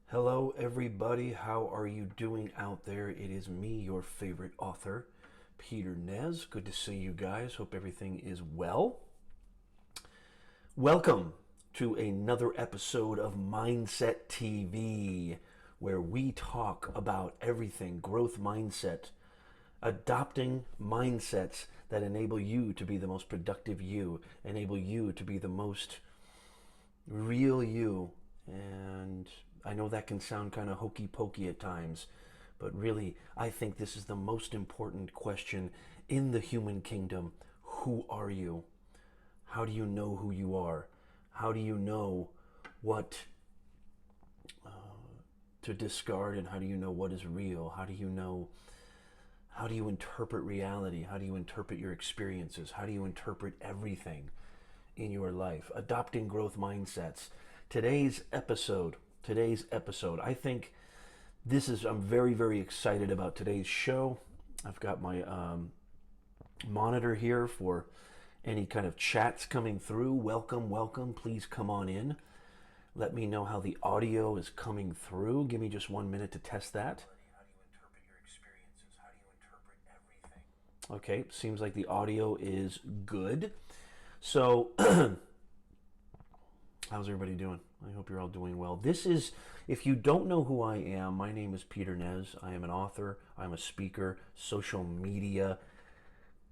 Hello, everybody. How are you doing out there? It is me, your favorite author, Peter Nez. Good to see you guys. Hope everything is well. Welcome to another episode of Mindset TV, where we talk about everything growth mindset, adopting mindsets that enable you to be the most productive you, enable you to be the most real you. And I know that can sound kind of hokey pokey at times, but really, I think this is the most important question in the human kingdom. Who are you? How do you know who you are? How do you know what to discard, and how do you know what is real? How do you know? How do you interpret reality? How do you interpret your experiences? How do you interpret everything in your life? Adopting growth mindsets. Today's episode, I think I'm very, very excited about today's show. I've got my monitor here for any kind of chats coming through. Welcome, welcome. Please come on in. Let me know how the audio is coming through. Give me just 1 minute to test that. How do you interpret your experiences? How do you interpret everything? Okay, seems like the audio is good. So, how's everybody doing? I hope you're all doing well. If you don't know who I am, my name is Peter Nez. I am an author, I'm a speaker, social media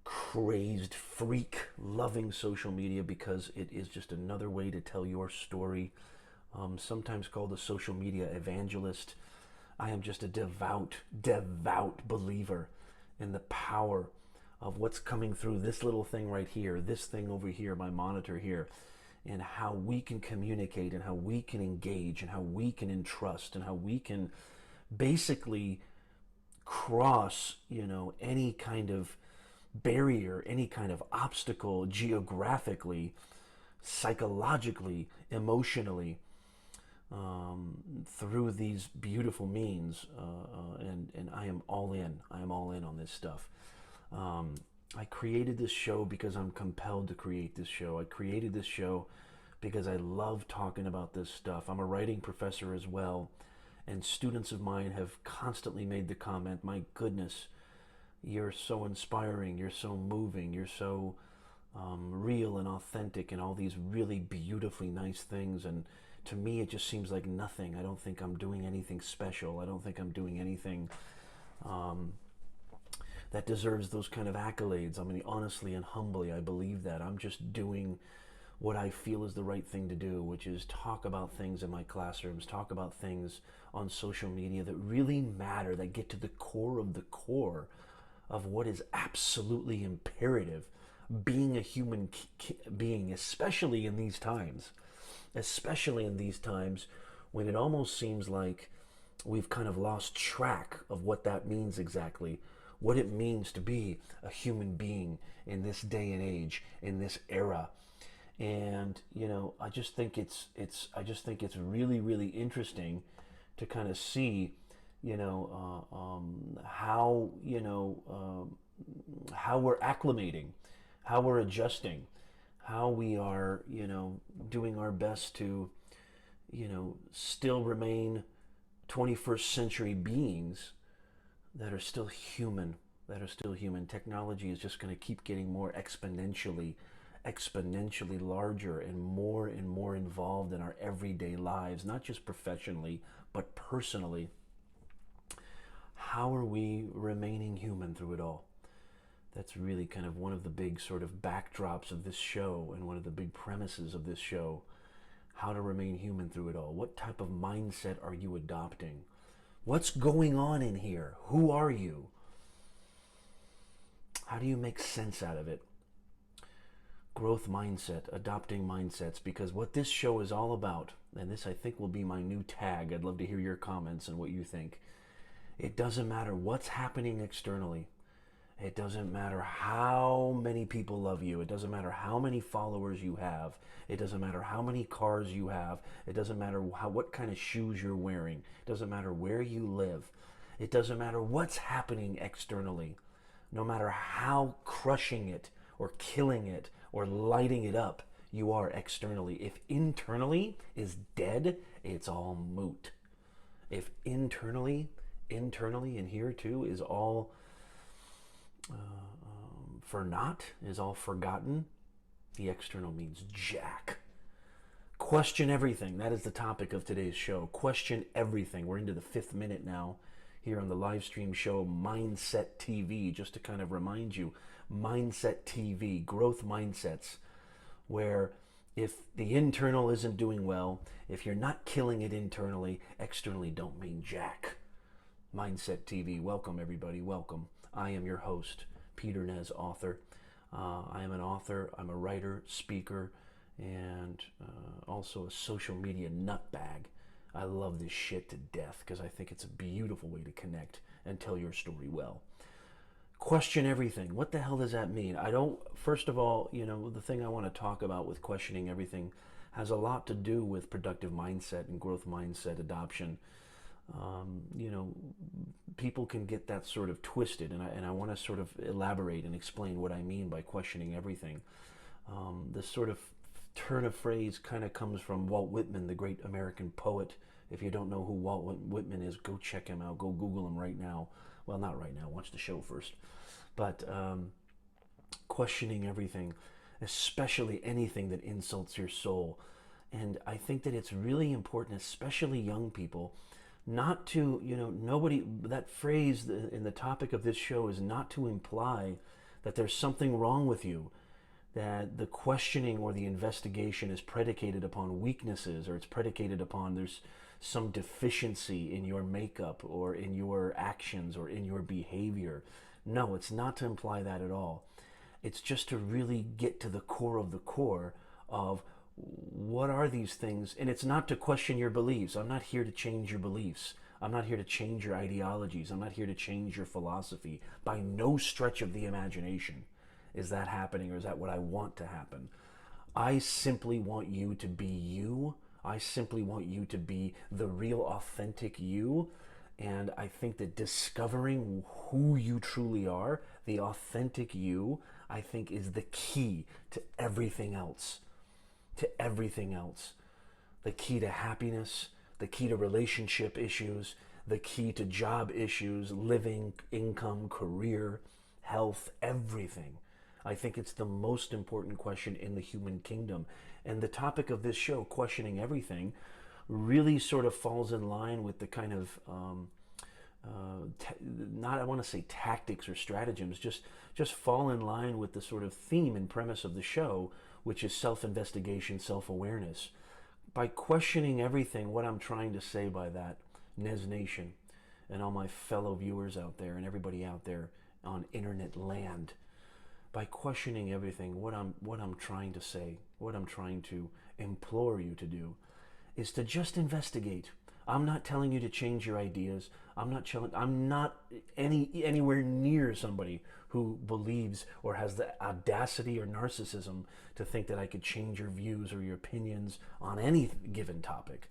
crazed freak, loving social media because it is just another way to tell your story. Sometimes called a social media evangelist. I am just a devout believer in the power of what's coming through this little thing right here, this thing over here, my monitor here, and how we can communicate and how we can engage and how we can entrust and how we can basically cross, any kind of barrier, any kind of obstacle geographically, psychologically, emotionally, through these beautiful means, and I am all in. I am all in on this stuff. I created this show because I'm compelled to create this show. I created this show because I love talking about this stuff. I'm a writing professor as well, and students of mine have constantly made the comment, my goodness, you're so inspiring, you're so moving, you're so real and authentic and all these really beautifully nice things. And to me, it just seems like nothing. I don't think I'm doing anything special. I don't think I'm doing anything that deserves those kind of accolades. I mean, honestly and humbly, I believe that. I'm just doing what I feel is the right thing to do, which is talk about things in my classrooms, talk about things on social media that really matter, that get to the core of what is absolutely imperative. Being a human being, especially in these times when it almost seems like we've kind of lost track of what that means exactly, what it means to be a human being in this day and age, in this era. And I just think it's really, really interesting to kind of see how we're acclimating, how we're adjusting, how we are doing our best to still remain 21st century beings that are still human. Technology is just going to keep getting more exponentially larger and more involved in our everyday lives, not just professionally, but personally. How are we remaining human through it all? That's really kind of one of the big sort of backdrops of this show and one of the big premises of this show. How to remain human through it all. What type of mindset are you adopting? What's going on in here? Who are you? How do you make sense out of it? Growth mindset, adopting mindsets, because what this show is all about, and this I think will be my new tag, I'd love to hear your comments and what you think. It doesn't matter what's happening externally. It doesn't matter how many people love you. It doesn't matter how many followers you have. It doesn't matter how many cars you have. It doesn't matter what kind of shoes you're wearing. It doesn't matter where you live. It doesn't matter what's happening externally. No matter how crushing it or killing it or lighting it up you are externally. If internally is dead, it's all moot. If internally in here too is all for naught, is all forgotten, the external means jack. Question everything. That is the topic of today's show. Question everything. We're into the 5th minute now here on the live stream show Mindset TV. Just to kind of remind you, Mindset TV, growth mindsets, where if the internal isn't doing well, if you're not killing it internally, externally don't mean jack. Mindset TV. Welcome, everybody. Welcome. I am your host, Peter Nez, author. I am an author. I'm a writer, speaker, and also a social media nutbag. I love this shit to death because I think it's a beautiful way to connect and tell your story well. Question everything. What the hell does that mean? First of all, the thing I want to talk about with questioning everything has a lot to do with productive mindset and growth mindset adoption. People can get that sort of twisted, and I want to sort of elaborate and explain what I mean by questioning everything. This sort of turn of phrase kind of comes from Walt Whitman, the great American poet. If you don't know who Walt Whitman is, go check him out. Go Google him right now. Well, not right now. Watch the show first. But questioning everything, especially anything that insults your soul. And I think that it's really important, especially young people, not to, that phrase in the topic of this show is not to imply that there's something wrong with you, that the questioning or the investigation is predicated upon weaknesses, or it's predicated upon there's some deficiency in your makeup or in your actions or in your behavior. No, it's not to imply that at all. It's just to really get to the core of the core of what are these things. And it's not to question your beliefs. I'm not here to change your beliefs. I'm not here to change your ideologies. I'm not here to change your philosophy. By no stretch of the imagination is that happening, or is that what I want to happen. I simply want you to be you. I simply want you to be the real, authentic you. And I think that discovering who you truly are, the authentic you, I think is the key to everything else. To everything else. The key to happiness, the key to relationship issues, the key to job issues, living, income, career, health, everything. I think it's the most important question in the human kingdom. And the topic of this show, questioning everything, really sort of falls in line with the kind of, not I want to say tactics or stratagems, just fall in line with the sort of theme and premise of the show, which is self-investigation, self-awareness. By questioning everything, what I'm trying to say by that, Nez Nation, and all my fellow viewers out there and everybody out there on internet land, by questioning everything, what I'm trying to say, what I'm trying to implore you to do, is to just investigate. I'm not telling you to change your ideas. I'm not anywhere near somebody who believes or has the audacity or narcissism to think that I could change your views or your opinions on any given topic,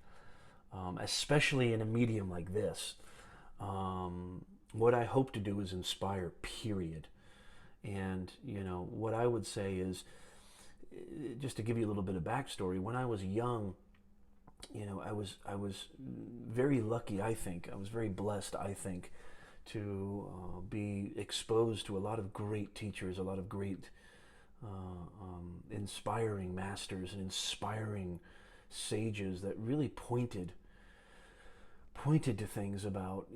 especially in a medium like this. What I hope to do is inspire, period. And, what I would say is, just to give you a little bit of backstory, when I was young, I was very lucky, I think. I was very blessed, I think, to be exposed to a lot of great teachers, a lot of great inspiring masters and inspiring sages that really pointed to things about,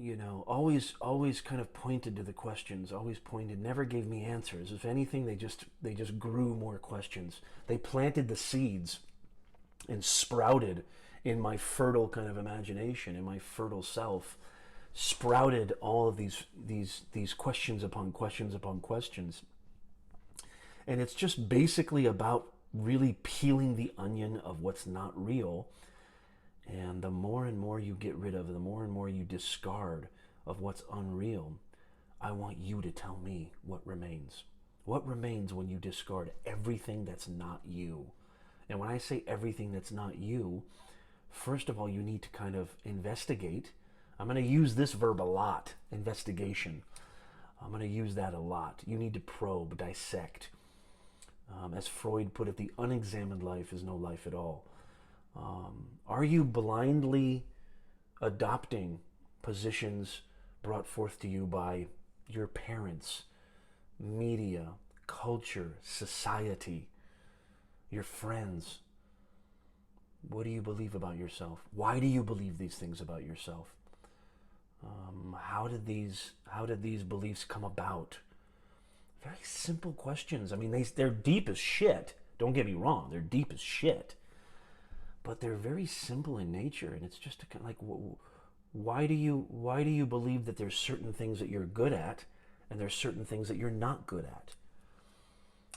always kind of pointed to the questions, always pointed, never gave me answers. If anything, they just grew more questions. They planted the seeds and sprouted in my fertile kind of imagination, in my fertile self, sprouted all of these questions upon questions upon questions. And it's just basically about really peeling the onion of what's not real. And the more and more you get rid of, the more and more you discard of what's unreal, I want you to tell me what remains. What remains when you discard everything that's not you? And when I say everything that's not you, first of all, you need to kind of investigate. I'm going to use this verb a lot, investigation. I'm going to use that a lot. You need to probe, dissect. As Freud put it, the unexamined life is no life at all. Are you blindly adopting positions brought forth to you by your parents, media, culture, society, your friends. What do you believe about yourself? Why do you believe these things about yourself? How did these beliefs come about? Very simple questions. I mean, they're deep as shit. Don't get me wrong, they're deep as shit. But they're very simple in nature, and it's just kind of like, why do you believe that there's certain things that you're good at, and there's certain things that you're not good at?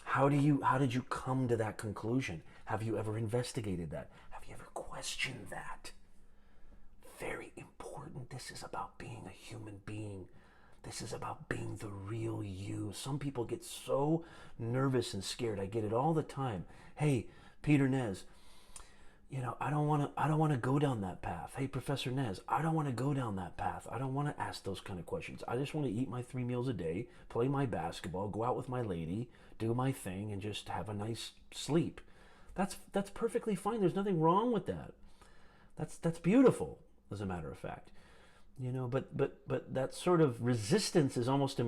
How did you come to that conclusion? Have you ever investigated that? Have you ever questioned that? Very important. This is about being a human being. This is about being the real you. Some people get so nervous and scared. I get it all the time. Hey, Peter Nez, I don't want to go down that path. Hey, Professor Nez, I don't want to go down that path. I don't want to ask those kind of questions. I just want to eat my 3 meals a day, play my basketball, go out with my lady, do my thing, and just have a nice sleep. That's perfectly fine. There's nothing wrong with that. That's beautiful, as a matter of fact. But that sort of resistance is almost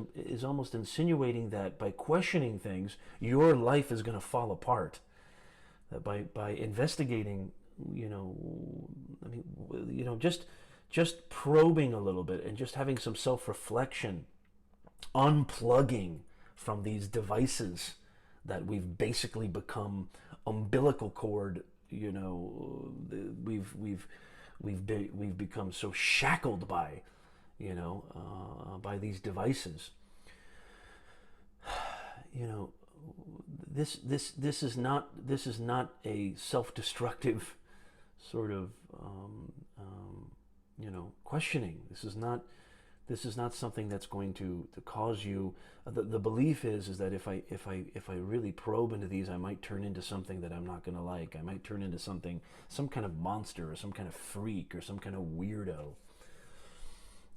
insinuating that by questioning things, your life is going to fall apart. That by investigating, just probing a little bit and just having some self-reflection, unplugging from these devices that we've basically become umbilical cord. We've become so shackled by, by these devices. This is not a self-destructive sort of questioning. This is not something that's going to cause you. The belief is that if I really probe into these, I might turn into something that I'm not going to like. I might turn into some kind of monster or some kind of freak or some kind of weirdo.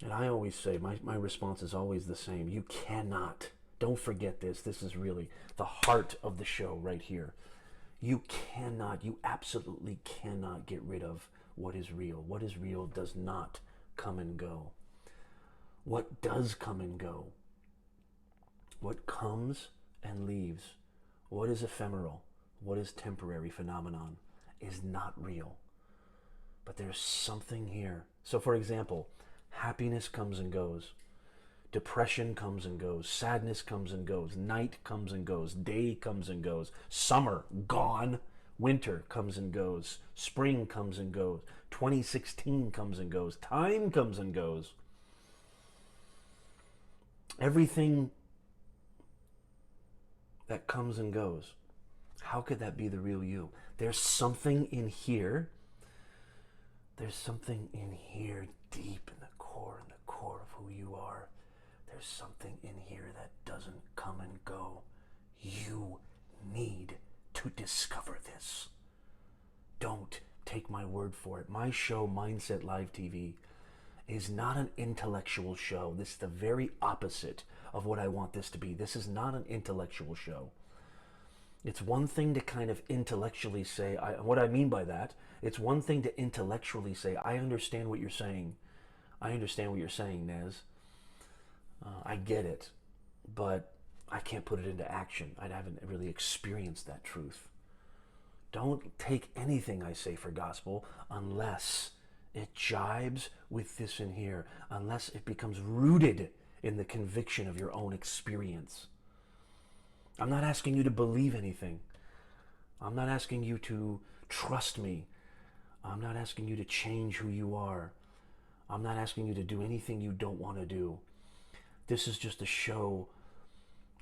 And I always say, my response is always the same. You cannot. Don't forget this. This is really the heart of the show right here. You absolutely cannot get rid of what is real. What is real does not come and go. What does come and go? What comes and leaves? What is ephemeral? What is temporary phenomenon is not real. But there's something here. So for example, happiness comes and goes. Depression comes and goes. Sadness comes and goes. Night comes and goes. Day comes and goes. Summer, gone. Winter comes and goes. Spring comes and goes. 2016 comes and goes. Time comes and goes. Everything that comes and goes. How could that be the real you? There's something in here. There's something in here deep in the core of who you are. There's something in here that doesn't come and go. You need to discover this. Don't take my word for it. My show, Mindset Live TV, is not an intellectual show. This is the very opposite of what I want this to be. This is not an intellectual show. It's one thing to kind of intellectually say, what I mean by that, it's one thing to intellectually say, I understand what you're saying. I understand what you're saying, Nez. I get it, but I can't put it into action. I haven't really experienced that truth. Don't take anything I say for gospel unless it jibes with this in here, unless it becomes rooted in the conviction of your own experience. I'm not asking you to believe anything. I'm not asking you to trust me. I'm not asking you to change who you are. I'm not asking you to do anything you don't want to do. This is just a show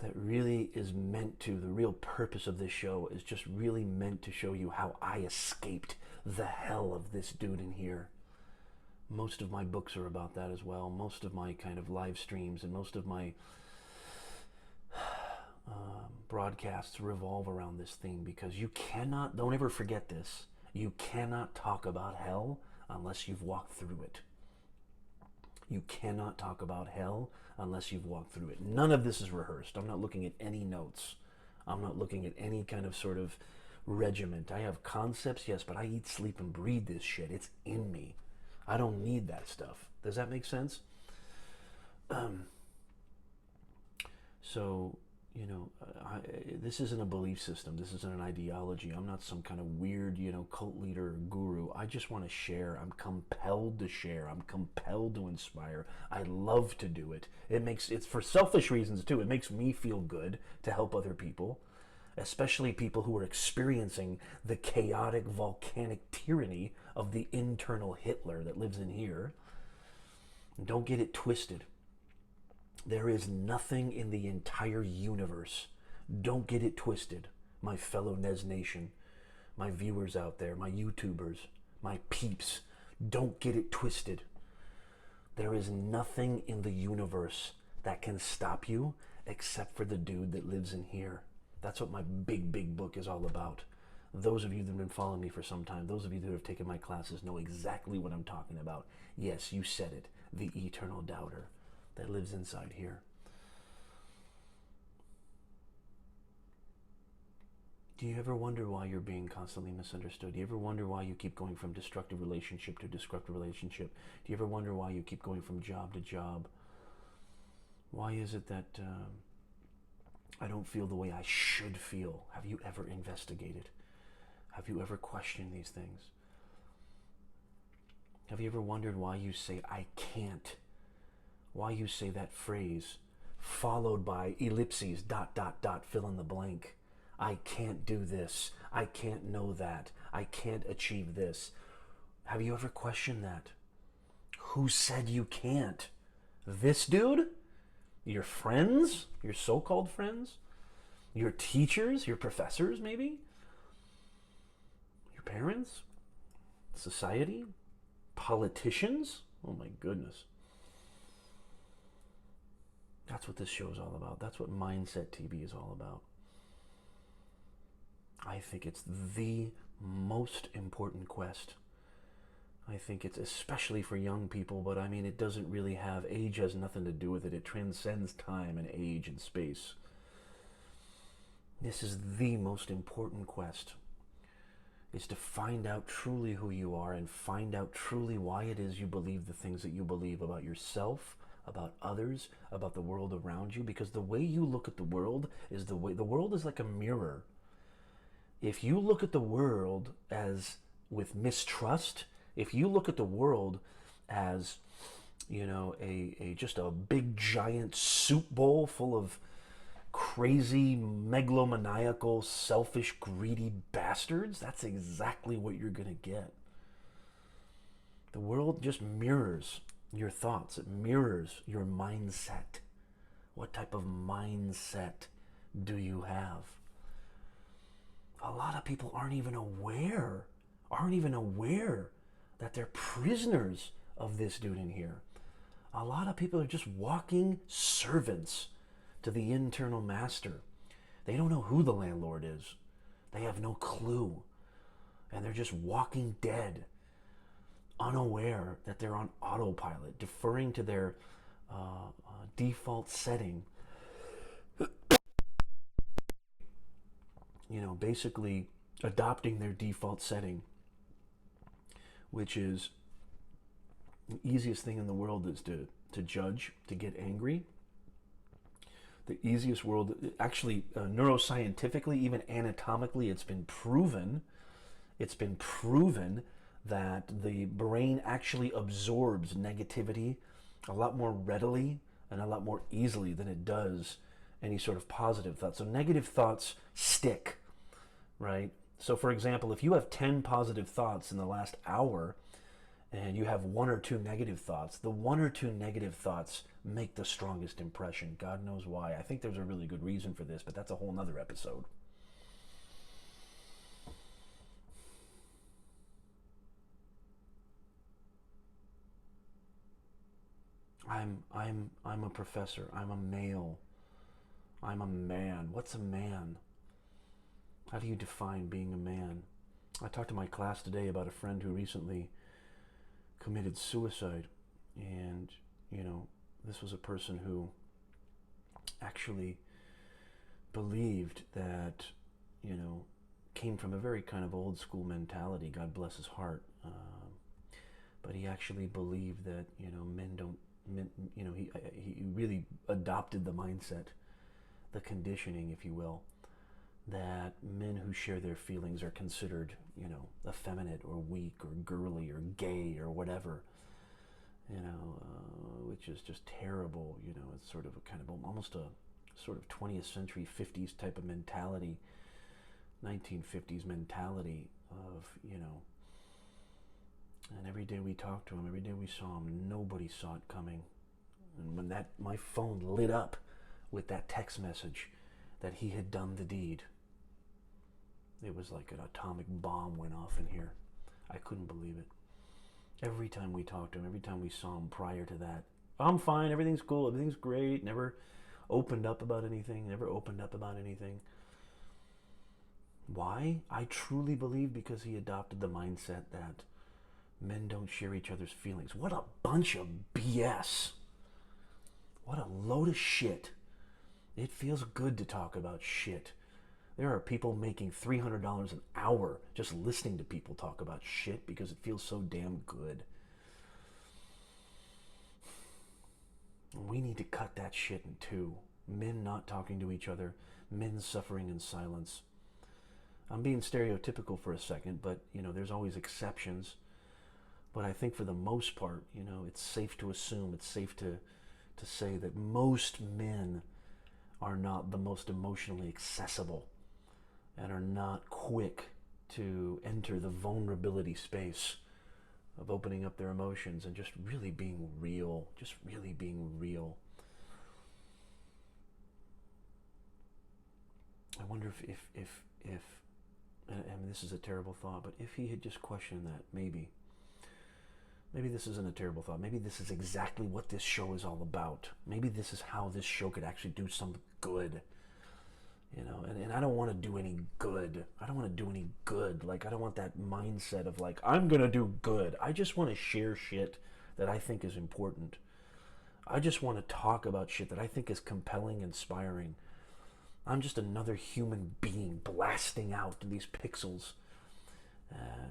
that really is meant to, the real purpose of this show is just really meant to show you how I escaped the hell of this dude in here. Most of my books are about that as well. Most of my kind of live streams and most of my broadcasts revolve around this theme, because you cannot, don't ever forget this, you cannot talk about hell unless you've walked through it. You cannot talk about hell unless you've walked through it. None of this is rehearsed. I'm not looking at any notes. I'm not looking at any kind of sort of regiment. I have concepts, yes, but I eat, sleep, and breathe this shit. It's in me. I don't need that stuff. Does that make sense? So, this isn't a belief system. This isn't an ideology. I'm not some kind of weird, cult leader or guru. I just want to share. I'm compelled to share. I'm compelled to inspire. I love to do it. It's for selfish reasons too. It makes me feel good to help other people, especially people who are experiencing the chaotic, volcanic tyranny of the internal Hitler that lives in here. Don't get it twisted. There is nothing in the entire universe. Don't get it twisted, my fellow Nez Nation, my viewers out there, my YouTubers, my peeps. Don't get it twisted. There is nothing in the universe that can stop you except for the dude that lives in here. That's what my big book is all about. Those of you that have been following me for some time, those of you that have taken my classes know exactly what I'm talking about. Yes, you said it, the eternal doubter that lives inside here. Do you ever wonder why you're being constantly misunderstood? Do you ever wonder why you keep going from destructive relationship to destructive relationship? Do you ever wonder why you keep going from job to job? Why is it that I don't feel the way I should feel? Have you ever investigated? Have you ever questioned these things? Have you ever wondered why you say, I can't? Why you say that phrase, followed by ellipses, ... fill in the blank. I can't do this. I can't know that. I can't achieve this. Have you ever questioned that? Who said you can't? This dude? Your friends? Your so-called friends? Your teachers? Your professors, maybe? Your parents? Society? Politicians? Oh my goodness. That's what this show is all about. That's what Mindset TV is all about. I think it's the most important quest. I think it's especially for young people, but I mean, it doesn't really have, age has nothing to do with it. It transcends time and age and space. This is the most important quest, is to find out truly who you are and find out truly why it is you believe the things that you believe about yourself, about others, about the world around you, because the way you look at the world is the world is like a mirror. If you look at the world as with mistrust, if you look at the world as, just a big giant soup bowl full of crazy, megalomaniacal, selfish, greedy bastards, that's exactly what you're going to get. The world just mirrors your thoughts. It mirrors your mindset. What type of mindset do you have? A lot of people aren't even aware that they're prisoners of this dude in here. A lot of people are just walking servants to the internal master. They don't know who the landlord is. They have no clue. And they're just walking dead, unaware that they're on autopilot, deferring to their default setting. Basically adopting their default setting, which is the easiest thing in the world is to judge, to get angry. The easiest world, actually, neuroscientifically, even anatomically, it's been proven that the brain actually absorbs negativity a lot more readily and a lot more easily than it does any sort of positive thoughts. So negative thoughts stick, right? So for example, if you have 10 positive thoughts in the last hour and you have 1 or 2 negative thoughts, the 1 or 2 negative thoughts make the strongest impression. God knows why. I think there's a really good reason for this, but that's a whole nother episode. I'm a professor. I'm a male. I'm a man. What's a man? How do you define being a man? I talked to my class today about a friend who recently committed suicide, and this was a person who actually believed that came from a very kind of old school mentality. God bless his heart. but he actually believed that, you know, men, you know, he really adopted the mindset, the conditioning, if you will, that men who share their feelings are considered, you know, effeminate or weak or girly or gay or whatever, you know, which is just terrible. You know, it's sort of a kind of almost a sort of 20th century 50s type of mentality, 1950s mentality of, you know, and every day we talked to him, every day we saw him, nobody saw it coming. And when that my phone lit up with that text message that he had done the deed, it was like an atomic bomb went off in here. I couldn't believe it. Every time we talked to him, every time we saw him prior to that, I'm fine, everything's cool, everything's great, never opened up about anything, never opened up about anything. Why? I truly believe because he adopted the mindset that men don't share each other's feelings. What a bunch of BS. What a load of shit. It feels good to talk about shit. There are people making $300 an hour just listening to people talk about shit because it feels so damn good. We need to cut that shit in two. Men not talking to each other, men suffering in silence. I'm being stereotypical for a second, but, you know, there's always exceptions. But I think for the most part, you know, it's safe to assume, it's safe to say that most men are not the most emotionally accessible and are not quick to enter the vulnerability space of opening up their emotions and just really being real, just really being real. I wonder if and this is a terrible thought, but if he had just questioned that, maybe this isn't a terrible thought. Maybe this is exactly what this show is all about. Maybe this is how this show could actually do something good. You know, and I don't want to do any good. I don't want to do any good. Like, I don't want that mindset of like, I'm going to do good. I just want to share shit that I think is important. I just want to talk about shit that I think is compelling, inspiring. I'm just another human being blasting out these pixels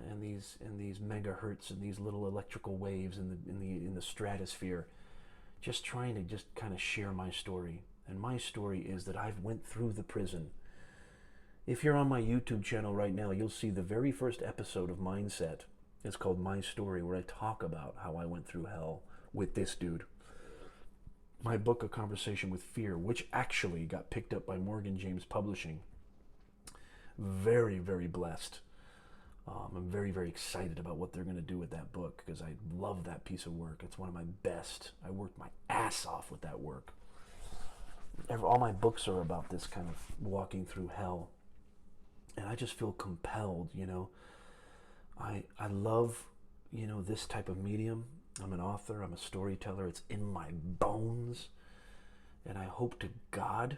and these megahertz and these little electrical waves in the stratosphere, just trying to just kind of share my story. And my story is that I've went through the prison. If you're on my YouTube channel right now, you'll see the very first episode of Mindset. It's called My Story, where I talk about how I went through hell with this dude. My book, A Conversation with Fear, which actually got picked up by Morgan James Publishing. Very, very blessed. I'm very, very excited about what they're going to do with that book because I love that piece of work. It's one of my best. I worked my ass off with that work. All my books are about this kind of walking through hell. And I just feel compelled, you know. I love, you know, this type of medium. I'm an author, I'm a storyteller, it's in my bones. And I hope to God,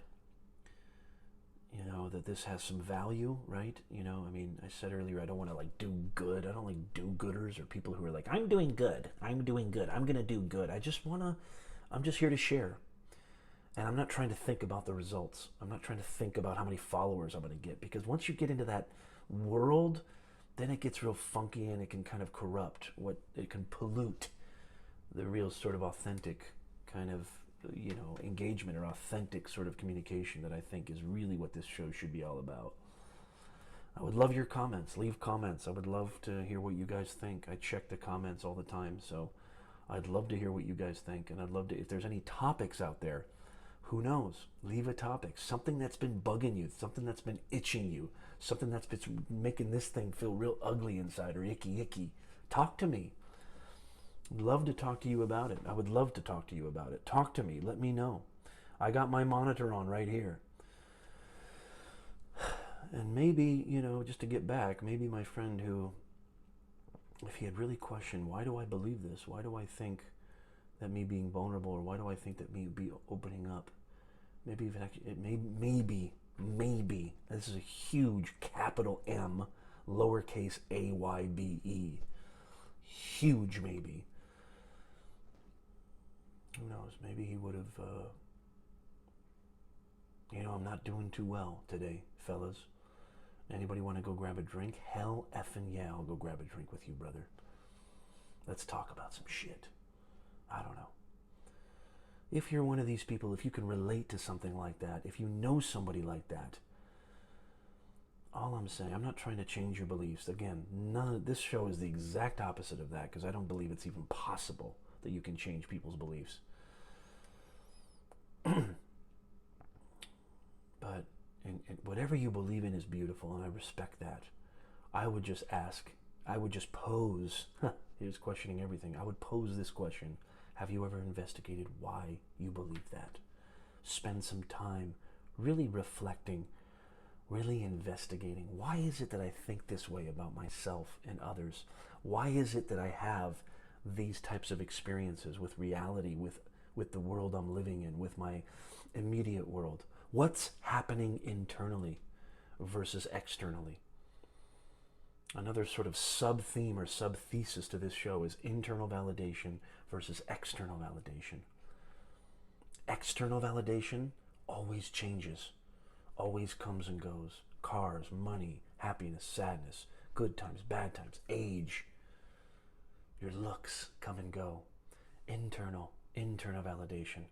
you know, that this has some value, right? You know, I mean, I said earlier, I don't want to like do good. I don't like do-gooders or people who are like, I'm doing good, I'm going to do good. I'm just here to share. And I'm not trying to think about the results. I'm not trying to think about how many followers I'm going to get, because once you get into that world, then it gets real funky and it can kind of corrupt it can pollute the real sort of authentic kind of, you know, engagement or authentic sort of communication that I think is really what this show should be all about. I would love your comments. Leave comments. I would love to hear what you guys think. I check the comments all the time, so I'd love to hear what you guys think. And I'd love to, if there's any topics out there, who knows? Leave a topic. Something that's been bugging you, something that's been itching you, something that's been making this thing feel real ugly inside or icky. Talk to me. I'd love to talk to you about it. I would love to talk to you about it. Talk to me. Let me know. I got my monitor on right here. And maybe, you know, just to get back, maybe my friend who, if he had really questioned, why do I believe this? Why do I think that me being vulnerable, or why do I think that me be opening up? Maybe even actually, maybe, this is a huge capital M, lowercase AYBE. Huge maybe. Who knows? Maybe he would have, you know, I'm not doing too well today, fellas. Anybody want to go grab a drink? Hell effing yeah, I'll go grab a drink with you, brother. Let's talk about some shit. I don't know. If you're one of these people, if you can relate to something like that, if you know somebody like that, all I'm saying, I'm not trying to change your beliefs. Again, this show is the exact opposite of that, because I don't believe it's even possible that you can change people's beliefs. But and whatever you believe in is beautiful, and I respect that. I would just pose, here's questioning everything. I would pose this question: have you ever investigated why you believe that? Spend some time really reflecting, really investigating. Why is it that I think this way about myself and others? Why is it that I have these types of experiences with reality, with the world I'm living in, with my immediate world? What's happening internally versus externally? Another sort of sub-theme or sub-thesis to this show is internal validation versus external validation. External validation always changes, always comes and goes. Cars, money, happiness, sadness, good times, bad times, age. Your looks come and go. Internal validation.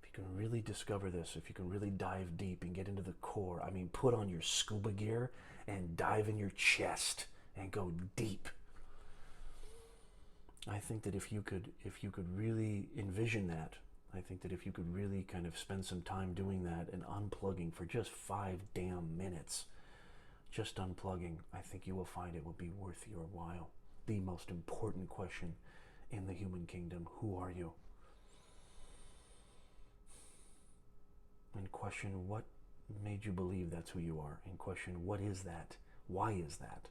If you can really discover this, if you can really dive deep and get into the core, I mean, put on your scuba gear and dive in your chest and go deep. I think that if you could really envision that, I think that if you could really kind of spend some time doing that and unplugging for just 5 damn minutes, just unplugging, I think you will find it will be worth your while. The most important question in the human kingdom: who are you? And question what made you believe that's who you are, and question what is that? Why is that?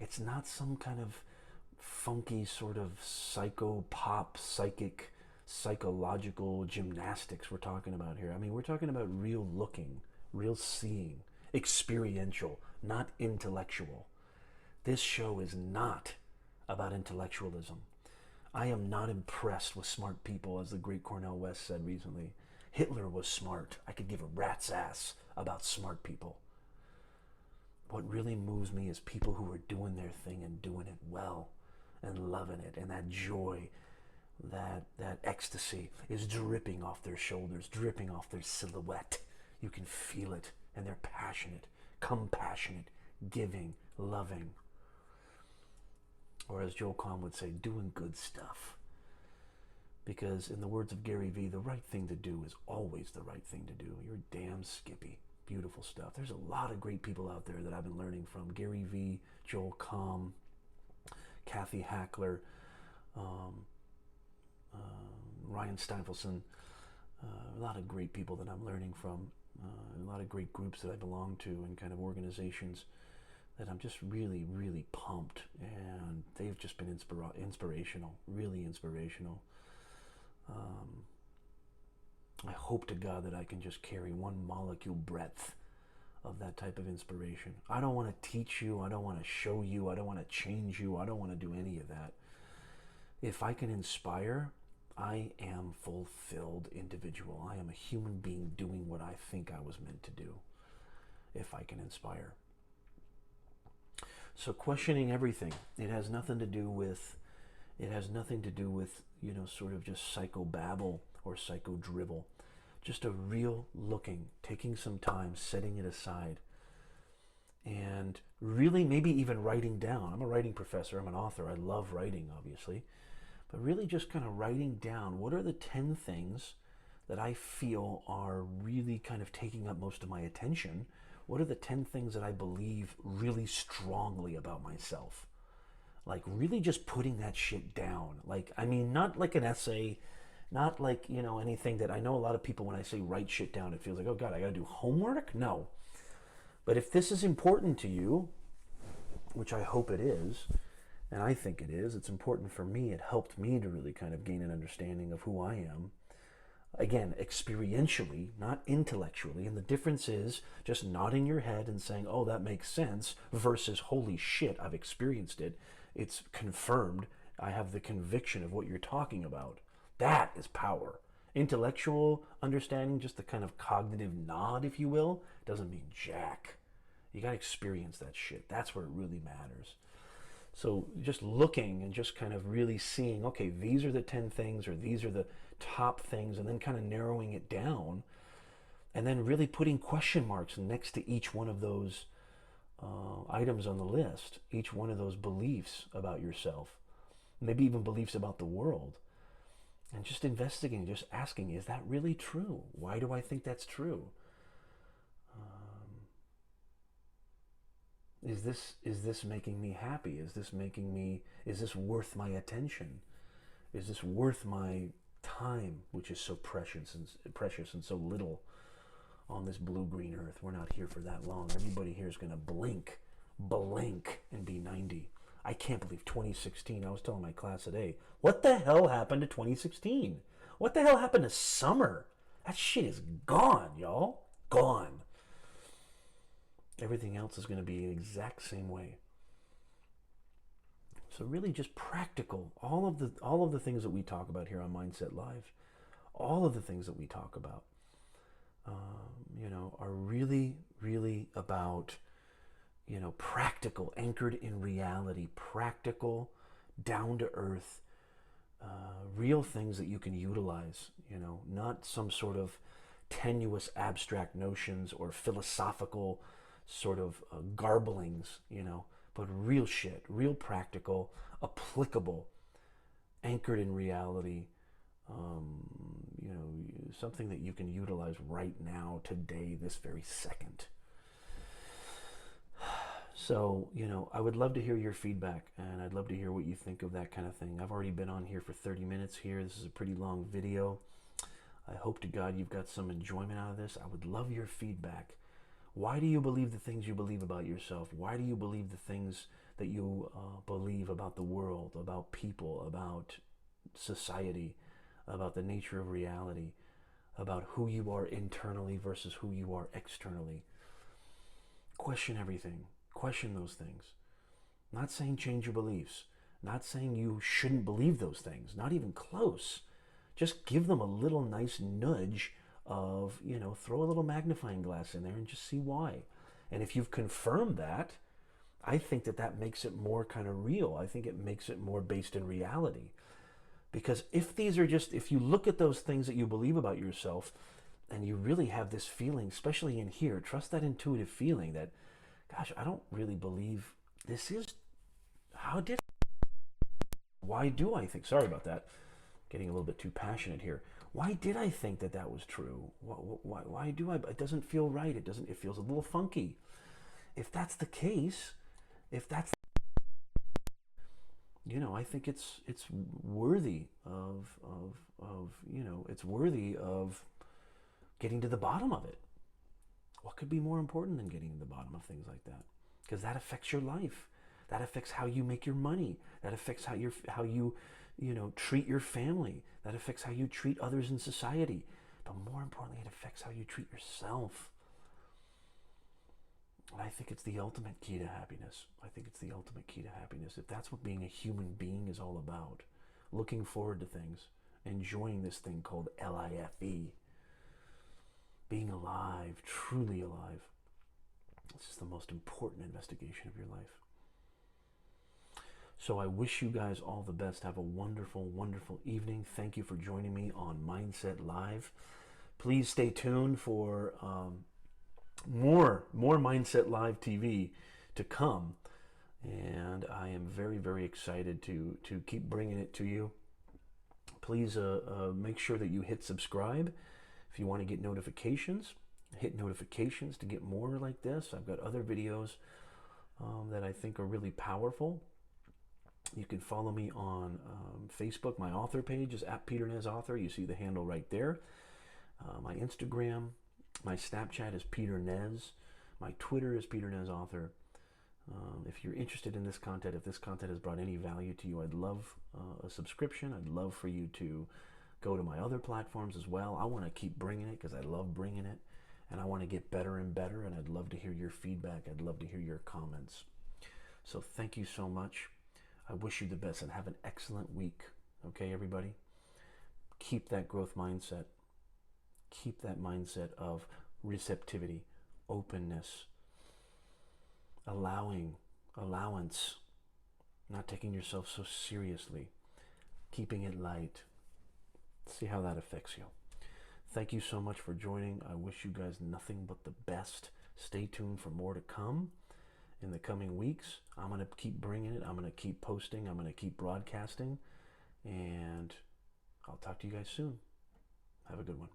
It's not some kind of funky sort of psycho-pop, psychic, psychological gymnastics we're talking about here. I mean, we're talking about real looking, real seeing, experiential, not intellectual. This show is not about intellectualism. I am not impressed with smart people, as the great Cornel West said recently. Hitler was smart. I could give a rat's ass about smart people. What really moves me is people who are doing their thing and doing it well and loving it, and that joy, that ecstasy is dripping off their shoulders, dripping off their silhouette. You can feel it, and they're passionate, compassionate, giving, loving. Or as Joel Kahn would say, doing good stuff. Because in the words of Gary Vee, the right thing to do is always the right thing to do. You're damn Skippy. Beautiful stuff. There's a lot of great people out there that I've been learning from. Gary Vee, Joel Kahn, Kathy Hackler, Ryan Steinfelson. A lot of great people that I'm learning from. A lot of great groups that I belong to, and kind of organizations that I'm just really, really pumped. And they've just been inspirational, really inspirational. I hope to God that I can just carry one molecule breadth of that type of inspiration. I don't want to teach you. I don't want to show you. I don't want to change you. I don't want to do any of that. If I can inspire, I am a fulfilled individual. I am a human being doing what I think I was meant to do. If I can inspire. So questioning everything. It has nothing to do with, you know, sort of just psychobabble or psycho-dribble. Just a real looking, taking some time, setting it aside, and really maybe even writing down. I'm a writing professor, I'm an author, I love writing, obviously, but really just kind of writing down what are the 10 things that I feel are really kind of taking up most of my attention. What are the 10 things that I believe really strongly about myself? Like really just putting that shit down. Like, I mean, not like an essay, not like, you know, anything that I know a lot of people, when I say write shit down, it feels like, oh God, I got to do homework? No. But if this is important to you, which I hope it is, and I think it is, it's important for me. It helped me to really kind of gain an understanding of who I am. Again, experientially, not intellectually. And the difference is just nodding your head and saying, oh, that makes sense, versus, holy shit, I've experienced it. It's confirmed. I have the conviction of what you're talking about. That is power. Intellectual understanding, just the kind of cognitive nod, if you will, doesn't mean jack. You got to experience that shit. That's where it really matters. So just looking and just kind of really seeing, okay, these are the 10 things, or these are the top things, and then kind of narrowing it down, and then really putting question marks next to each one of those items on the list, each one of those beliefs about yourself, maybe even beliefs about the world, and just investigating, just asking, is that really true? Why do I think that's true? Is this making me happy? Is this worth my attention? Is this worth my time, which is so precious and so little on this blue-green earth? We're not here for that long. Everybody here is going to blink, and be 90. I can't believe 2016. I was telling my class today, what the hell happened to 2016? What the hell happened to summer? That shit is gone, y'all. Gone. Everything else is going to be the exact same way. So really just practical. All of the things that we talk about here on Mindset Live, all of the things that we talk about, are really, really about, practical, anchored in reality, practical, down to earth, real things that you can utilize, not some sort of tenuous abstract notions or philosophical sort of garblings, but real shit, real practical, applicable, anchored in reality, something that you can utilize right now, today, this very second. So, I would love to hear your feedback, and I'd love to hear what you think of that kind of thing. I've already been on here for 30 minutes here. This is a pretty long video. I hope to God you've got some enjoyment out of this. I would love your feedback. Why do you believe the things you believe about yourself? Why do you believe the things that you believe about the world, about people, about society, about the nature of reality, about who you are internally versus who you are externally? Question everything. Question those things. Not saying change your beliefs. Not saying you shouldn't believe those things. Not even close. Just give them a little nice nudge of, throw a little magnifying glass in there and just see why. And if you've confirmed that, I think that makes it more kind of real. I think it makes it more based in reality. Because if you look at those things that you believe about yourself, and you really have this feeling, especially in here, trust that intuitive feeling that, gosh, I don't really believe this is, why do I think, sorry about that, getting a little bit too passionate here. Why did I think that was true? Why do I, it doesn't feel right. It feels a little funky. If that's the case, I think it's worthy of it's worthy of getting to the bottom of it. What could be more important than getting to the bottom of things like that? Because that affects your life. That affects how you make your money. That affects how you treat your family. That affects how you treat others in society. But more importantly, it affects how you treat yourself. And I think it's the ultimate key to happiness. If that's what being a human being is all about, looking forward to things, enjoying this thing called LIFE, being alive, truly alive. This is the most important investigation of your life. So I wish you guys all the best. Have a wonderful, wonderful evening. Thank you for joining me on Mindset Live. Please stay tuned for more Mindset Live TV to come. And I am very, very excited to keep bringing it to you. Please make sure that you hit subscribe if you want to get notifications. Hit notifications to get more like this. I've got other videos that I think are really powerful. You can follow me on Facebook. My author page is @PeterNezAuthor. You see the handle right there. My Instagram, my Snapchat is Peter Nez. My Twitter is PeterNezAuthor. If you're interested in this content, if this content has brought any value to you, I'd love a subscription. I'd love for you to go to my other platforms as well. I want to keep bringing it because I love bringing it, and I want to get better and better, and I'd love to hear your feedback. I'd love to hear your comments. So thank you so much. I wish you the best and have an excellent week. Okay, everybody? Keep that growth mindset. Keep that mindset of receptivity, openness, allowance, not taking yourself so seriously, keeping it light. See how that affects you. Thank you so much for joining. I wish you guys nothing but the best. Stay tuned for more to come in the coming weeks. I'm going to keep bringing it. I'm going to keep posting. I'm going to keep broadcasting. And I'll talk to you guys soon. Have a good one.